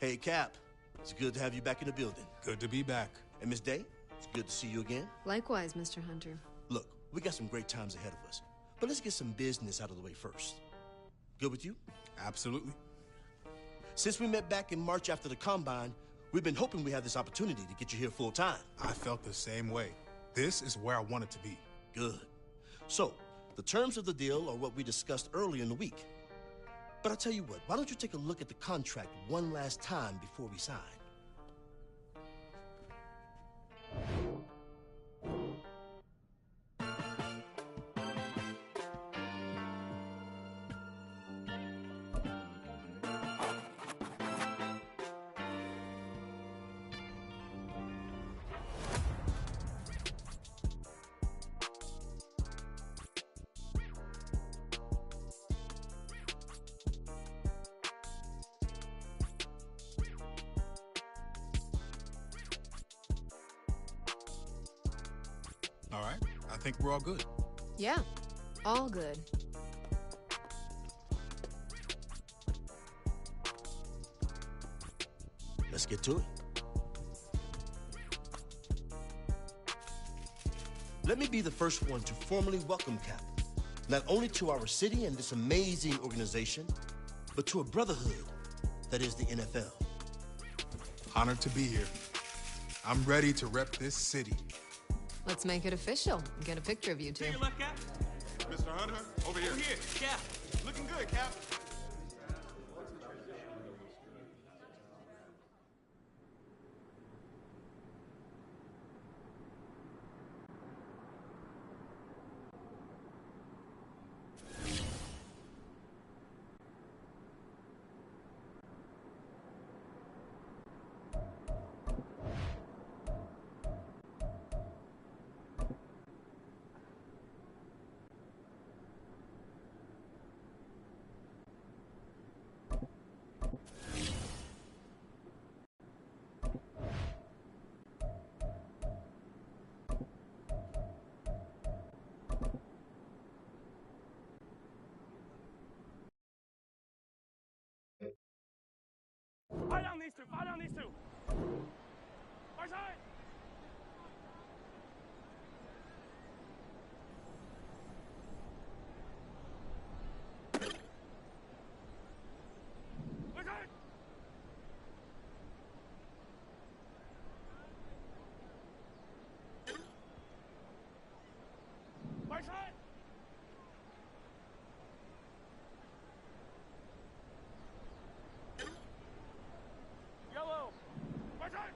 Hey, Cap. It's good to have you back in the building. Good to be back. And Miss Day, it's good to see you again. Likewise, Mr. Hunter. Look, we got some great times ahead of us, but let's get some business out of the way first. Good with you? Absolutely. Since we met back in March after the Combine, we've been hoping we have this opportunity to get you here full time. I felt the same way. This is where I wanted to be. Good. So, the terms of the deal are what we discussed earlier in the week. But I'll tell you what, why don't you take a look at the contract one last time before we sign? All right, I think we're all good. Yeah, all good. Let's get to it. Let me be the first one to formally welcome Cap, not only to our city and this amazing organization, but to a brotherhood that is the NFL. Honored to be here. I'm ready to rep this city. Let's make it official and get a picture of you two. To your left, Cap. Mr. Hunter, over here. Over here, Cap. Looking good, Cap. Fire down these two. Fire down these two. Far side. Far side. Far side. Yellow. Far side.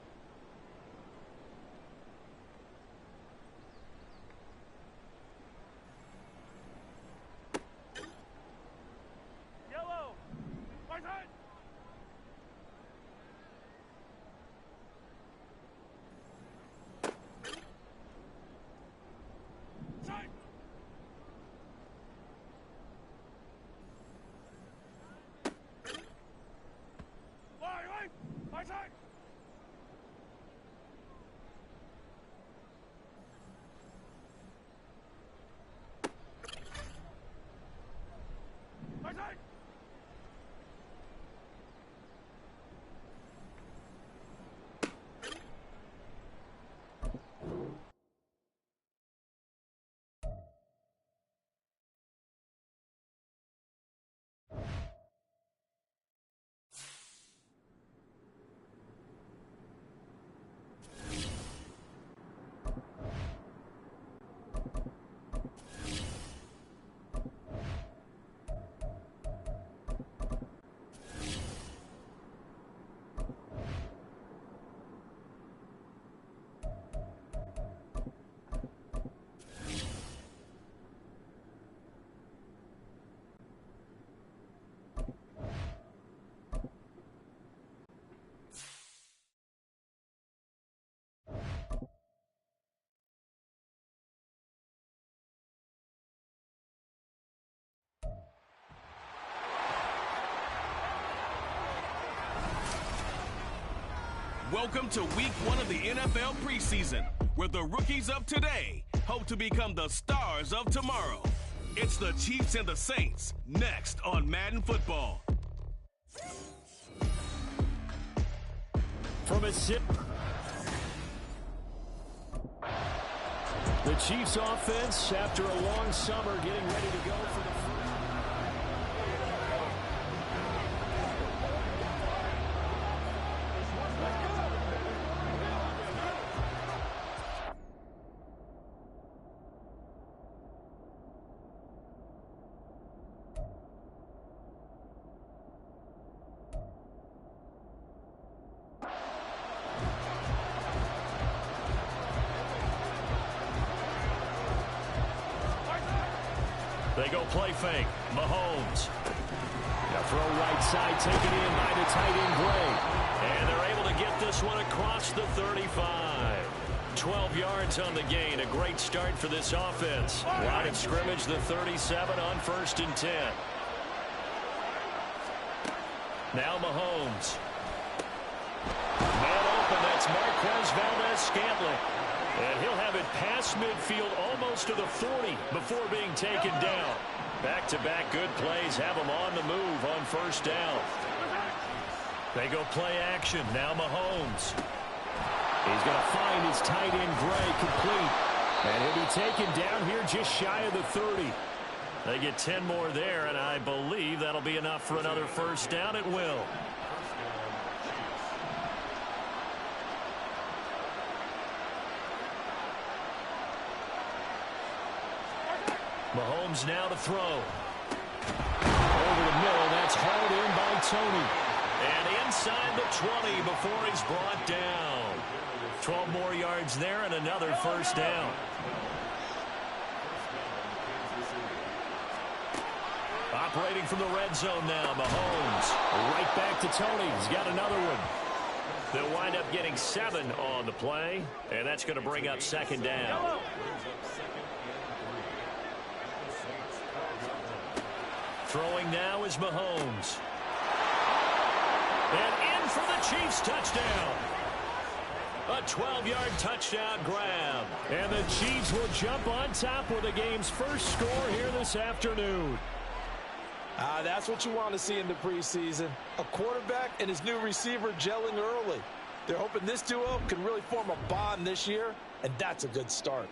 Yellow. Far side. Side. Fly, right. Far side. Far side. Welcome to week 1 of the NFL preseason, where the rookies of today hope to become the stars of tomorrow. It's the Chiefs and the Saints, next on Madden Football. from a sit. The Chiefs offense, after a long summer, getting ready to go for the first. They go play fake. Mahomes. Now throw right side, taken in by the tight end Gray. And they're able to get this one across the 35. 12 yards on the gain. A great start for this offense. Line of scrimmage, the 37 on 1st and 10. Now Mahomes. Man open, that's Marquez Valdez-Scantling. And he'll have it past midfield almost to the 40 before being taken down. Back-to-back good plays have him on the move on 1st down. They go play action. Now Mahomes. He's going to find his tight end Gray complete. And he'll be taken down here just shy of the 30. They get 10 more there, and I believe that'll be enough for another 1st down. It will. Mahomes now to throw. Over the middle, that's hauled in by Tony. And inside the 20 before he's brought down. 12 more yards there and another 1st down. Operating from the red zone now, Mahomes. Right back to Tony. He's got another one. They'll wind up getting 7 on the play, and that's going to bring up 2nd down. Throwing now is Mahomes. And in for the Chiefs touchdown. A 12-yard touchdown grab. And the Chiefs will jump on top with the game's first score here this afternoon. That's what you want to see in the preseason. A quarterback and his new receiver gelling early. They're hoping this duo can really form a bond this year, and that's a good start.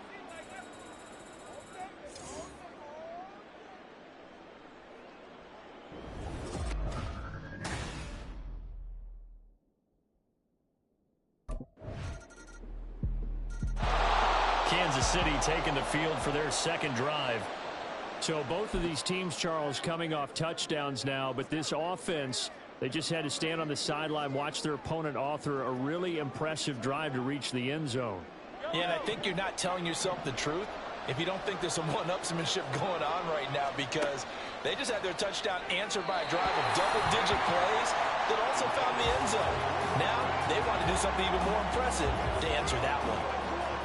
Kansas City taking the field for their 2nd drive. So both of these teams, Charles, coming off touchdowns now, but this offense, they just had to stand on the sideline, watch their opponent author a really impressive drive to reach the end zone. Yeah, and I think you're not telling yourself the truth if you don't think there's some one-upsmanship going on right now, because they just had their touchdown answered by a drive of double-digit plays that also found the end zone. Now they want to do something even more impressive to answer that one.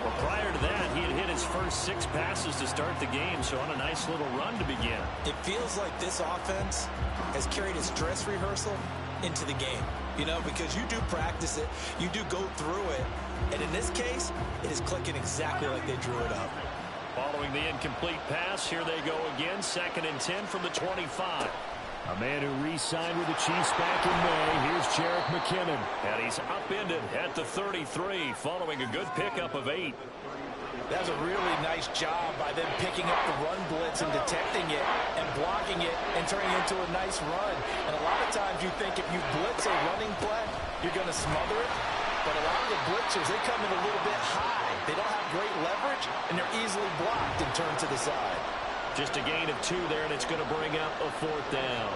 Well, prior to that, he had hit his first 6 passes to start the game, so on a nice little run to begin. It feels like this offense has carried its dress rehearsal into the game, you know, because you do practice it, you do go through it, and in this case, it is clicking exactly like they drew it up. Following the incomplete pass, here they go again, 2nd and 10 from the 25. A man who re-signed with the Chiefs back in May. Here's Jerick McKinnon. And he's upended at the 33 following a good pickup of 8. That's a really nice job by them picking up the run blitz and detecting it and blocking it and turning it into a nice run. And a lot of times you think if you blitz a running play, you're going to smother it. But a lot of the blitzers, they come in a little bit high. They don't have great leverage, and they're easily blocked and turned to the side. Just a gain of 2 there, and it's going to bring up a 4th down.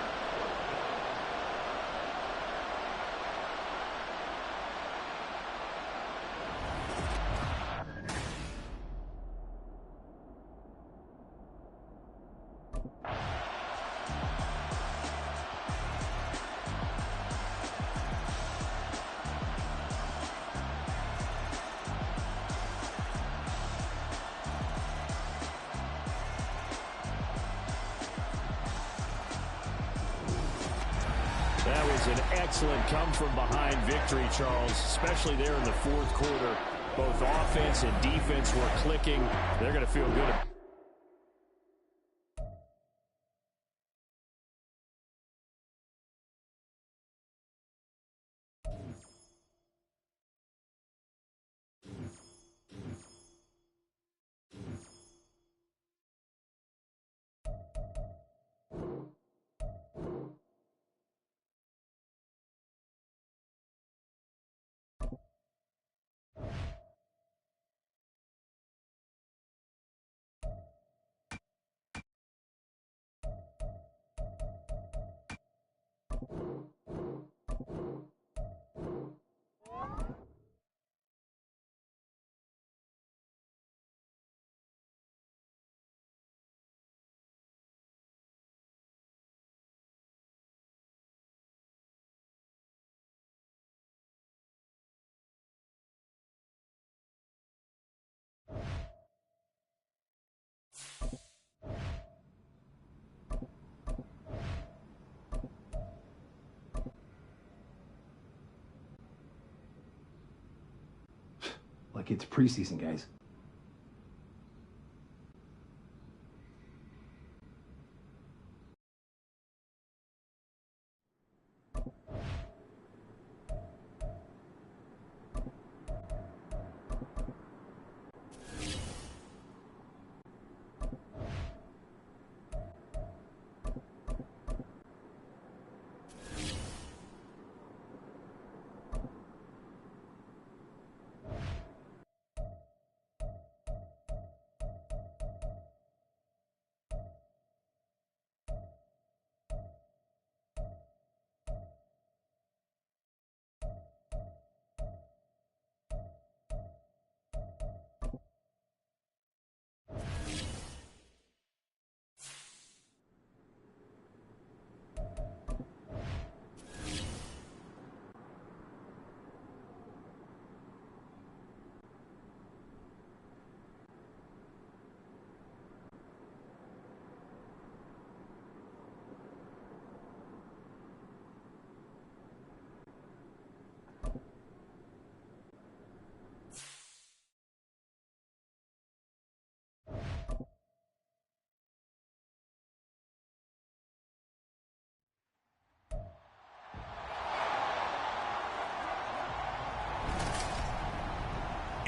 That was an excellent come-from-behind victory, Charles, especially there in the 4th quarter. Both offense and defense were clicking. They're going to feel good. Fuck, it's preseason, guys.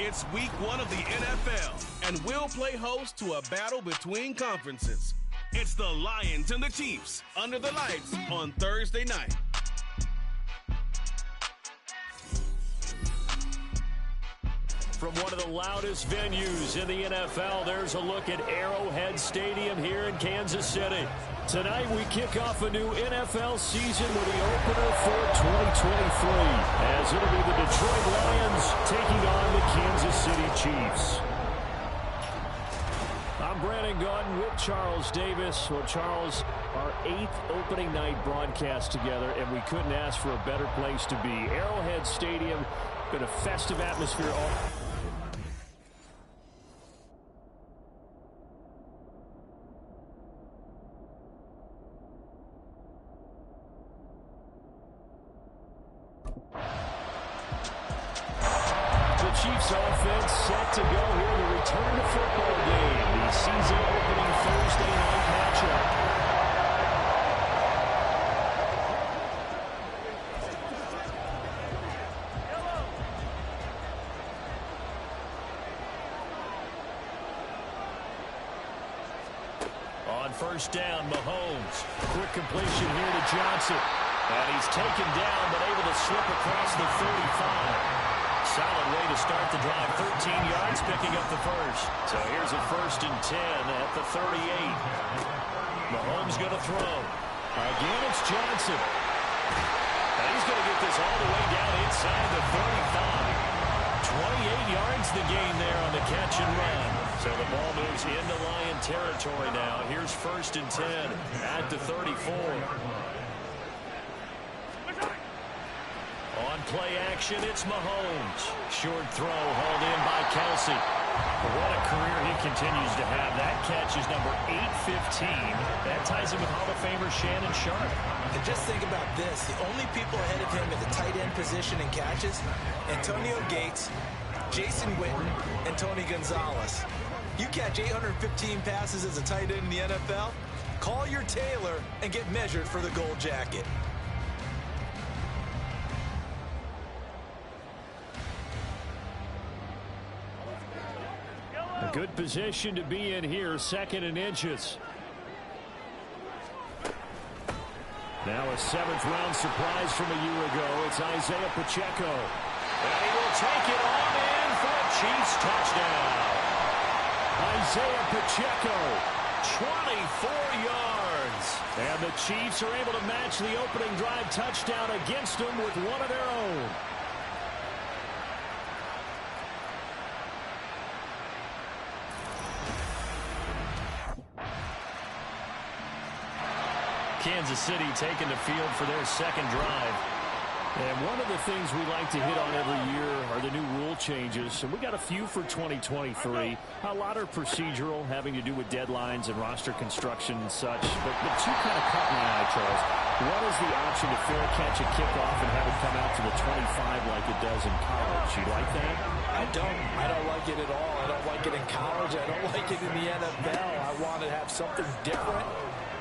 It's week 1 of the NFL, and we'll play host to a battle between conferences. It's the Lions and the Chiefs under the lights on Thursday night. From one of the loudest venues in the NFL, there's a look at Arrowhead Stadium here in Kansas City. Tonight we kick off a new NFL season with the opener for 2023, as it'll be the Detroit Lions taking on the Kansas City Chiefs. I'm Brandon Gautin with Charles Davis. Well, Charles, our 8th opening night broadcast together, and we couldn't ask for a better place to be. Arrowhead Stadium, been a festive atmosphere all... Chiefs offense set to go here to return to football game. The season opening Thursday night matchup. On first down, Mahomes. Quick completion here to Johnson. And he's taken down but able to slip across the 35. Solid way to start the drive. 13 yards, picking up the first. So here's a 1st and 10 at the 38. Mahomes going to throw. Again, it's Johnson. And he's going to get this all the way down inside the 35. 28 yards the gain there on the catch and run. So the ball moves into Lion territory now. Here's 1st and 10 at the 34. On play action, it's Mahomes. Short throw hauled in by Kelsey. What a career he continues to have. That catch is number 815. That ties him with Hall of Famer Shannon Sharp. And just think about this. The only people ahead of him at the tight end position in catches, Antonio Gates, Jason Witten, and Tony Gonzalez. You catch 815 passes as a tight end in the NFL, call your tailor and get measured for the gold jacket. A good position to be in here, 2nd and inches. Now a 7th-round surprise from a year ago. It's Isaiah Pacheco. And he will take it on in for a Chiefs touchdown. Isaiah Pacheco, 24 yards. And the Chiefs are able to match the opening drive touchdown against them with one of their own. Kansas City taking the field for their 2nd drive. And one of the things we like to hit on every year are the new rule changes. And we got a few for 2023. A lot are procedural, having to do with deadlines and roster construction and such. But two kind of caught my eye, Charles. One is the option to fair catch a kickoff and have it come out to the 25 like it does in college. You like that? I don't like it at all. I don't like it in college. I don't like it in the NFL. I want to have something different.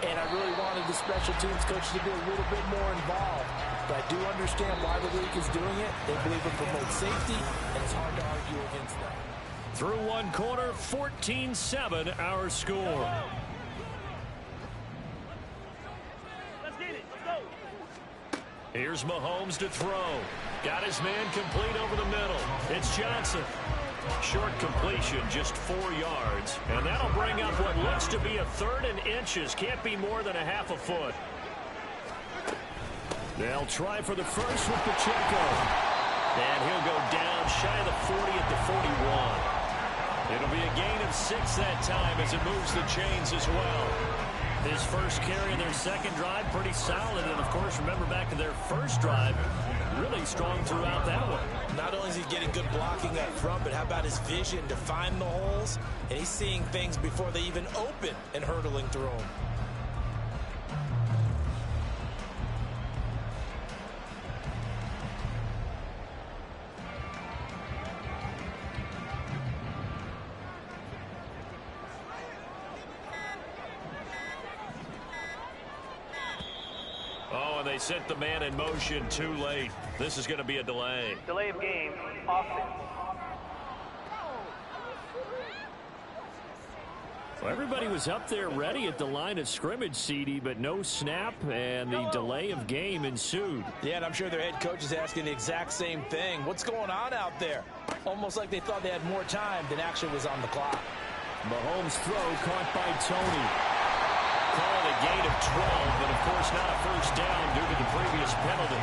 And I really wanted the special teams coach to be a little bit more involved. But I do understand why the league is doing it. They believe it promotes safety, and it's hard to argue against that. Through one quarter, 14-7 our score. Let's get it. Let's go. Here's Mahomes to throw. Got his man complete over the middle. It's Johnson. Short completion, just 4 yards. And that'll bring up what looks to be a 3rd and inches. Can't be more than a half a foot. They'll try for the first with Pacheco. And he'll go down shy of the 40 at the 41. It'll be a gain of 6 that time as it moves the chains as well. His first carry in their second drive, pretty solid. And, of course, remember back to their first drive, really strong throughout that one. Not only is he getting good blocking up front, but how about his vision to find the holes? And he's seeing things before they even open and hurtling through them. Oh, and they sent the man in motion too late. This is going to be a delay. Delay of game. Offense. Well, everybody was up there ready at the line of scrimmage, CD, but no snap, and the delay of game ensued. Yeah, and I'm sure their head coach is asking the exact same thing. What's going on out there? Almost like they thought they had more time than actually was on the clock. Mahomes' throw caught by Tony. Call it a gain of 12, but of course not a first down due to the previous penalty.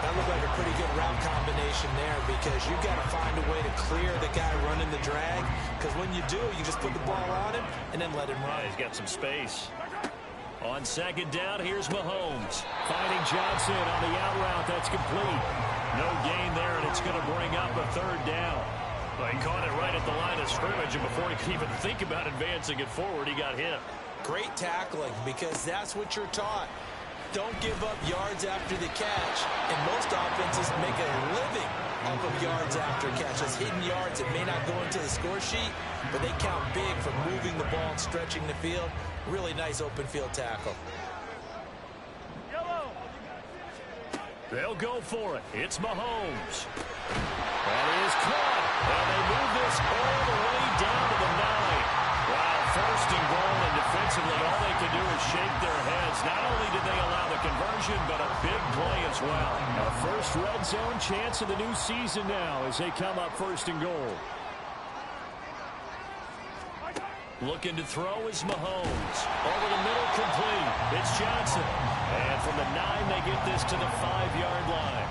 That looked like a pretty good route combination there because you've got to find a way to clear the guy running the drag, because when you do, you just put the ball on him and then let him run. Yeah, he's got some space. On second down, here's Mahomes. Finding Johnson on the out route. That's complete. No gain there, and it's going to bring up a 3rd down. Well, he caught it right at the line of scrimmage, and before he could even think about advancing it forward, he got hit. Great tackling, because that's what you're taught. Don't give up yards after the catch. And most offenses make a living off of yards after catch. Those hidden yards that may not go into the score sheet, but they count big for moving the ball and stretching the field. Really nice open field tackle. Yellow. They'll go for it. It's Mahomes. That is caught. And they move this all the way down to the 9. Wow, 1st and goal, and defensively all they can do is shake their heads. Not only did they allow the conversion, but a big play as well. A first red zone chance of the new season now as they come up 1st and goal. Looking to throw is Mahomes. Over the middle, complete. It's Johnson. And from the 9, they get this to the 5-yard line.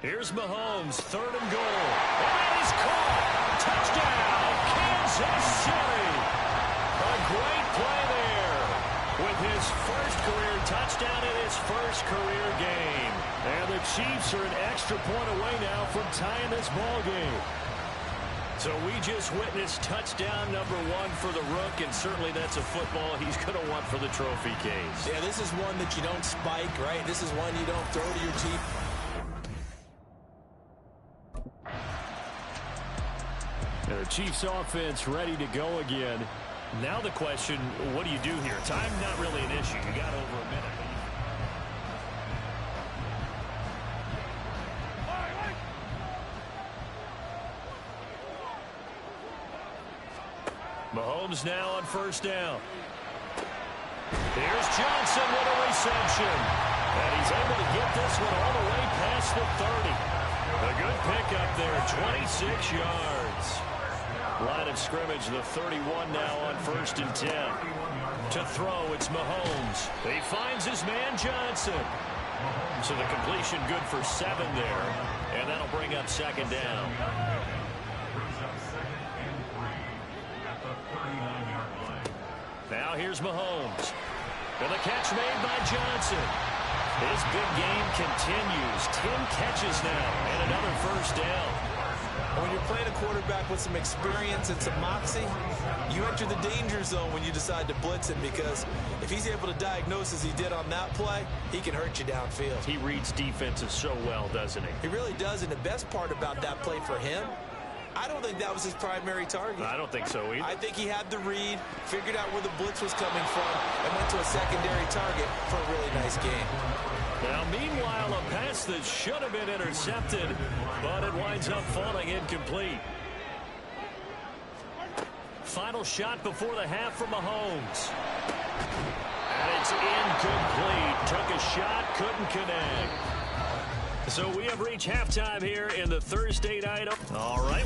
Here's Mahomes, 3rd and goal. And he's caught. Touchdown, Kansas City. A great play there with his first career touchdown in his first career game. And the Chiefs are an extra point away now from tying this ball game. So we just witnessed touchdown number 1 for the Rook, and certainly that's a football he's going to want for the trophy case. Yeah, this is one that you don't spike, right? This is one you don't throw to your team. The Chiefs offense ready to go again. Now the question, what do you do here? Time not really an issue. You got over a minute. Mahomes now on 1st down. Here's Here's Johnson with a reception. And he's able to get this one all the way past the 30. A good pickup there, 26 yards. Line of scrimmage, the 31 now on 1st and 10. To throw, it's Mahomes. He finds his man Johnson. So the completion good for 7 there. And that'll bring up 2nd down. Now here's Mahomes. And the catch made by Johnson. His big game continues. 10 catches now and another 1st down. When you're playing a quarterback with some experience and some moxie, you enter the danger zone when you decide to blitz him, because if he's able to diagnose as he did on that play, he can hurt you downfield. He reads defenses so well, doesn't he? He really does, and the best part about that play for him, I don't think that was his primary target. I don't think so either. I think he had the read, figured out where the blitz was coming from, and went to a secondary target for a really nice game. Now, meanwhile, a pass that should have been intercepted, but it winds up falling incomplete. Final shot before the half from Mahomes. And it's incomplete. Took a shot, couldn't connect. So we have reached halftime here in the Thursday night. All right.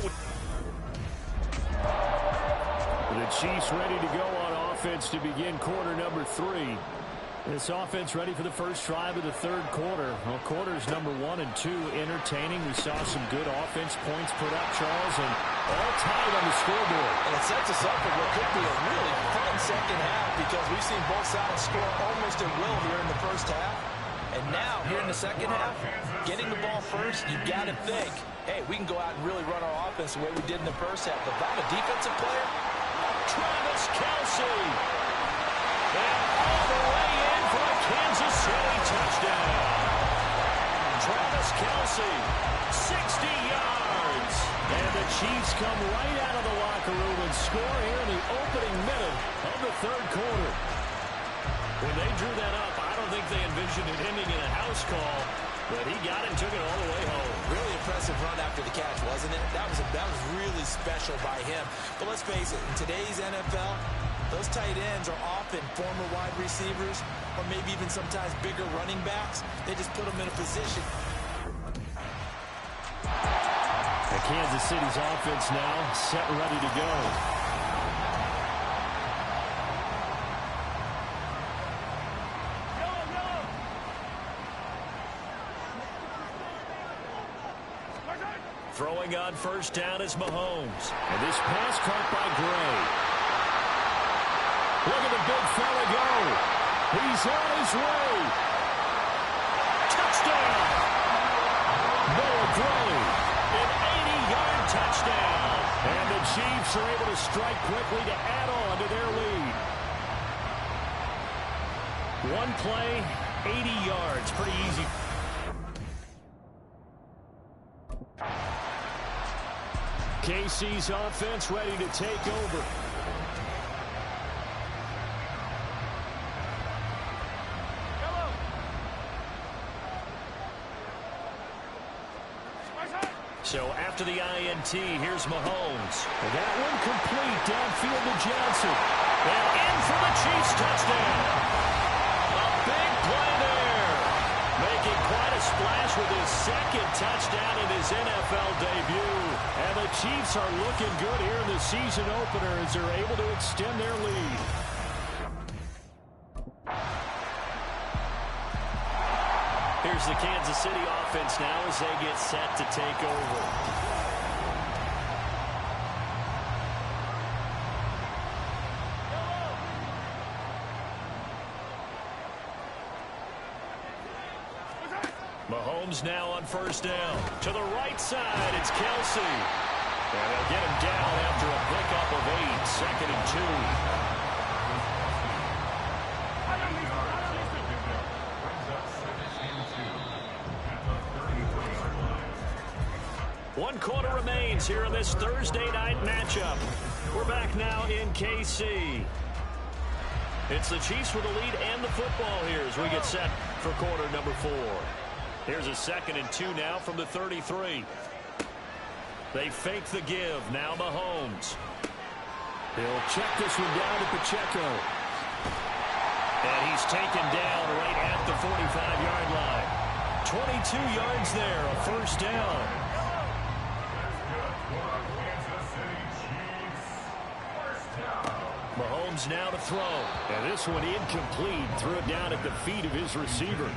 The Chiefs ready to go on offense to begin quarter number 3. This offense ready for the first drive of the 3rd quarter. Well, quarters number 1 and 2 entertaining. We saw some good offense points put up, Charles, and all tied on the scoreboard. And it sets us up for what could be a really fun second half, because we've seen both sides score almost at will here in the first half. And now, here in the second half, getting the ball first, you've got to think, hey, we can go out and really run our offense the way we did in the first half. But without a defensive player, Travis Kelce. And all the way in for a Kansas City touchdown. Travis Kelce, 60 yards. And the Chiefs come right out of the locker room and score here in the opening minute of the 3rd quarter. When they drew that up, I don't think they envisioned it ending in a house call, but he got it and took it all the way home. Really impressive run after the catch, wasn't it? That was really special by him. But let's face it, in today's NFL, those tight ends are often former wide receivers, or maybe even sometimes bigger running backs. They just put them in a position. The Kansas City's offense now set and ready to go. Throwing on 1st down is Mahomes. And this pass caught by Gray. Look at the big fella go. He's on his way. Touchdown. Noah Gray. An 80-yard touchdown. And the Chiefs are able to strike quickly to add on to their lead. One play, 80 yards. Pretty easy. KC's offense ready to take over. So after the INT, here's Mahomes. And that one complete downfield to Johnson. And in for the Chiefs touchdown. A big play there. Making quite a splash with his 2nd touchdown in his NFL debut. And the Chiefs are looking good here in the season opener as they're able to extend their lead. Here's the Kansas City offense now as they get set to take over. Mahomes now on 1st down. To the right side, it's Kelce. And they'll get him down after a pickup of 8. 2nd and 2. One quarter remains here in this Thursday night matchup. We're back now in KC. It's the Chiefs with the lead and the football here as we get set for quarter number 4. Here's a 2nd and 2 now from the 33. They fake the give. Now Mahomes. He'll check this one down to Pacheco. And he's taken down right at the 45-yard line. 22 yards there, a first down. Mahomes now to throw. And this one incomplete. Threw it down at the feet of his receiver.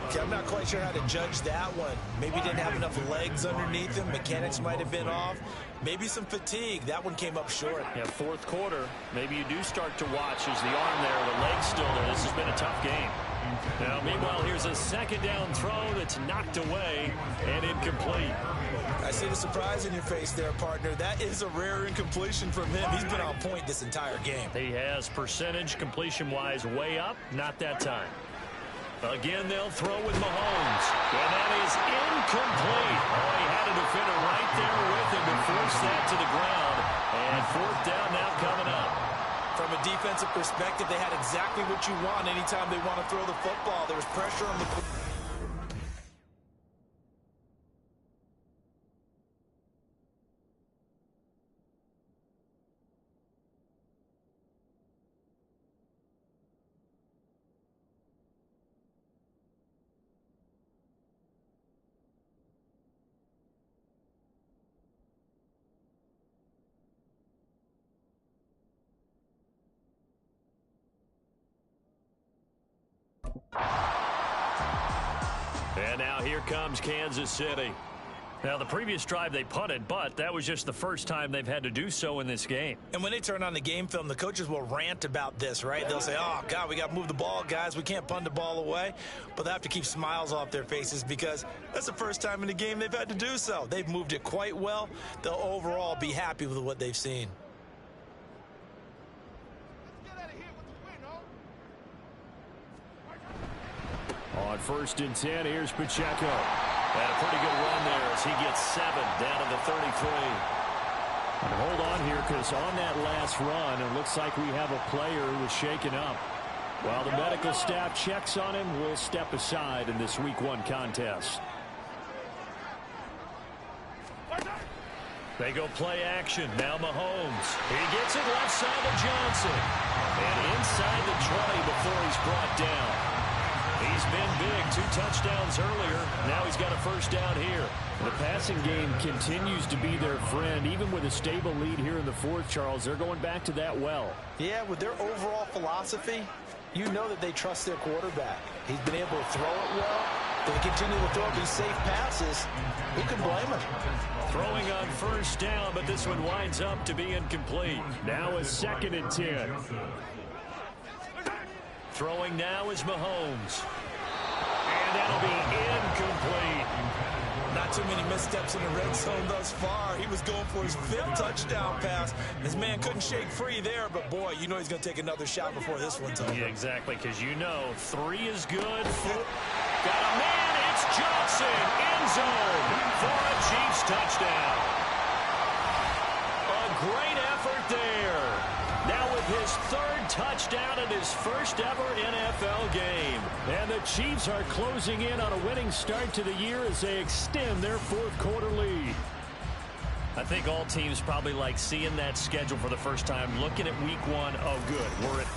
Okay, I'm not quite sure how to judge that one. Maybe he didn't have enough legs underneath him. Mechanics might have been off. Maybe some fatigue. That one came up short. Yeah, fourth quarter. Maybe you do start to watch as the arm there, the leg's still there. This has been a tough game. Now, meanwhile, here's a second down throw that's knocked away and incomplete. I see the surprise in your face there, partner. That is a rare incompletion from him. He's been on point this entire game. He has percentage completion-wise way up. Not that time. Again, they'll throw with Mahomes. And that is incomplete. Oh, he had a defender right there with him to force that to the ground. And fourth down now coming up. From a defensive perspective, they had exactly what you want anytime they want to throw the football. There was pressure on the And now here comes Kansas City. Now, the previous drive they punted, but that was just the first time they've had to do so in this game. And when they turn on the game film, the coaches will rant about this, right? They'll say, oh, God, we got to move the ball, guys. We can't punt the ball away. But they have to keep smiles off their faces because that's the first time in the game they've had to do so. They've moved it quite well. They'll overall be happy with what they've seen. On 1st and 10, here's Pacheco. And a pretty good run there as he gets 7 down to the 33. And hold on here because on that last run, it looks like we have a player who was shaken up. While the medical staff checks on him, we'll step aside in this Week 1 contest. They go play action. Now Mahomes. He gets it left side to Johnson. And inside the 20 before he's brought down. He's been big. 2 touchdowns earlier. Now he's got a first down here. The passing game continues to be their friend. Even with a stable lead here in the fourth, Charles, they're going back to that well. Yeah, with their overall philosophy, you know that they trust their quarterback. He's been able to throw it well. They continue to throw these safe passes. Who can blame him? Throwing on first down, but this one winds up to be incomplete. Now a 2nd and 10. Throwing now is Mahomes. And that'll be incomplete. Not too many missteps in the red zone thus far. He was going for his 5th touchdown pass. His man couldn't shake free there, but boy, you know he's going to take another shot before this one's over. Yeah, exactly, because you know 3 is good. Got a man, it's Johnson, end zone for a Chiefs touchdown. A great effort there. Now with his 3rd touchdown in his first ever NFL game. And the Chiefs are closing in on a winning start to the year as they extend their 4th quarter lead. I think all teams probably like seeing that schedule for the first time, looking at Week 1. Oh, good. We're at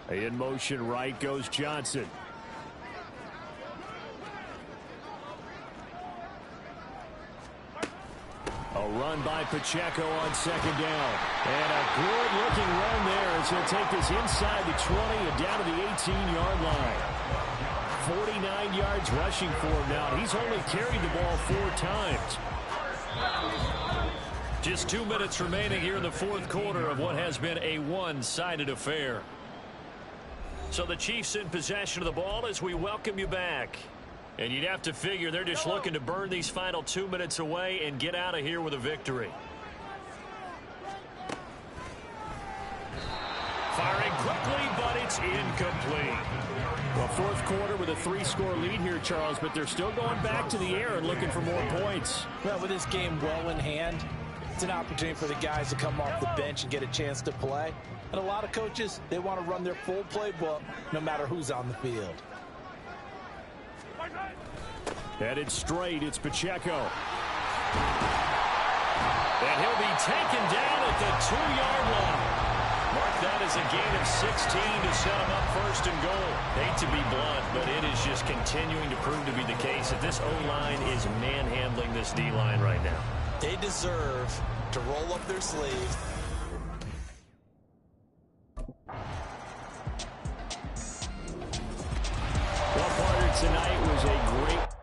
in motion right goes Johnson. A run by Pacheco on 2nd down. And a good-looking run there as he'll take this inside the 20 and down to the 18-yard line. 49 yards rushing for him now. He's only carried the ball 4 times. Just 2 minutes remaining here in the 4th quarter of what has been a one-sided affair. So the Chiefs in possession of the ball as we welcome you back. And you'd have to figure they're just looking to burn these final 2 minutes away and get out of here with a victory. Firing quickly, but it's incomplete. Well, 4th quarter with a 3-score lead here, Charles, but they're still going back to the air and looking for more points. Well, with this game well in hand, It's an opportunity for the guys to come off the bench and get a chance to play. And a lot of coaches, they want to run their full playbook no matter who's on the field. Headed straight, it's Pacheco. And he'll be taken down at the 2-yard line. Mark that as a gain of 16 to set him up first and goal. Hate to be blunt, but it is just continuing to prove to be the case that this O-line is manhandling this D-line right now. They deserve to roll up their sleeves. Well, partner, tonight was a great